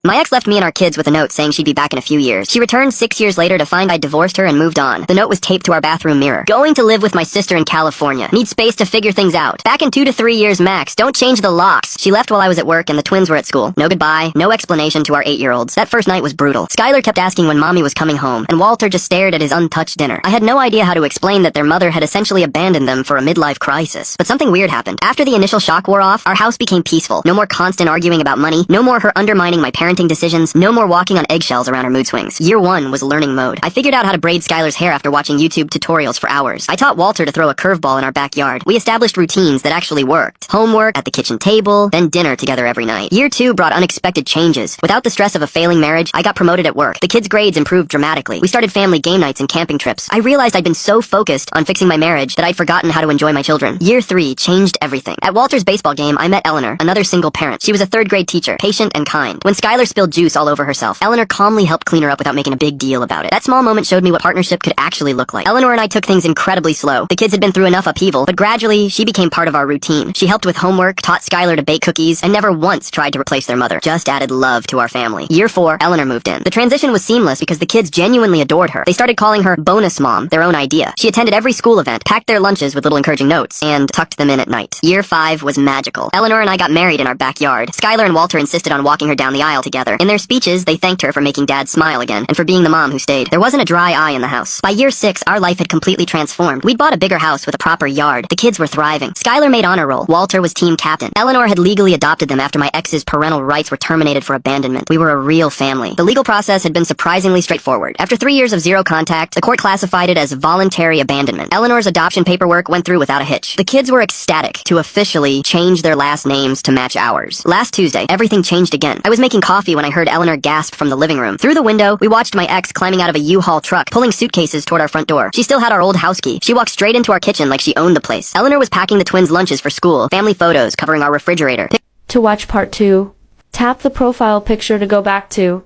My ex left me and our kids with a note saying she'd be back in a few years. She returned 6 years later to find I'd divorced her and moved on. The note was taped to our bathroom mirror. Going to live with my sister in California. Need space to figure things out. Back in 2 to 3 years max. Don't change the locks. She left while I was at work and the twins were at school. No goodbye, no explanation to our 8-year-olds. That first night was brutal. Skylar kept asking when mommy was coming home, and Walter just stared at his untouched dinner. I had no idea how to explain that their mother had essentially abandoned them for a midlife crisis. But something weird happened. After the initial shock wore off, our house became peaceful. No more constant arguing about money, no more her undermining my parenting decisions, no more walking on eggshells around her mood swings. Year 1 was learning mode. I figured out how to braid Skylar's hair after watching YouTube tutorials for hours. I taught Walter to throw a curveball in our backyard. We established routines that actually worked. Homework, at the kitchen table, then dinner together every night. Year 2 brought unexpected changes. Without the stress of a failing marriage, I got promoted at work. The kids' grades improved dramatically. We started family game nights and camping trips. I realized I'd been so focused on fixing my marriage that I'd forgotten how to enjoy my children. Year 3 changed everything. At Walter's baseball game, I met Eleanor, another single parent. She was a 3rd grade teacher, patient and kind. When Skylar spilled juice all over herself, Eleanor calmly helped clean her up without making a big deal about it. That small moment showed me what partnership could actually look like. Eleanor and I took things incredibly slow. The kids had been through enough upheaval, but gradually, she became part of our routine. She helped with homework, taught Skylar to bake cookies, and never once tried to replace their mother. Just added love to our family. Year 4, Eleanor moved in. The transition was seamless because the kids genuinely adored her. They started calling her Bonus Mom, their own idea. She attended every school event, packed their lunches with little encouraging notes, and tucked them in at night. Year 5 was magical. Eleanor and I got married in our backyard. Skylar and Walter insisted on walking her down the aisle together. In their speeches, they thanked her for making Dad smile again, and for being the mom who stayed. There wasn't a dry eye in the house. By year 6, our life had completely transformed. We'd bought a bigger house with a proper yard. The kids were thriving. Skylar made honor roll. Walter was team captain. Eleanor had legally adopted them after my ex's parental rights were terminated for abandonment. We were a real family. The legal process had been surprisingly straightforward. After 3 years of zero contact, the court classified it as voluntary abandonment. Eleanor's adoption paperwork went through without a hitch. The kids were ecstatic to officially change their last names to match ours. Last Tuesday, everything changed again. I was making coffee when I heard Eleanor gasp from the living room. Through the window, we watched my ex climbing out of a U-Haul truck, pulling suitcases toward our front door. She still had our old house key. She walked straight into our kitchen like she owned the place. Eleanor was packing the twins' lunches for school, family photos covering our refrigerator. To watch part 2, tap the profile picture to go back to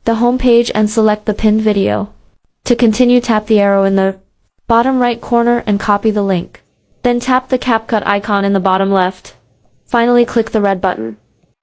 the home page and select the pinned video. To continue, tap the arrow in the bottom right corner and copy the link. Then tap the CapCut icon in the bottom left. Finally, click the red button.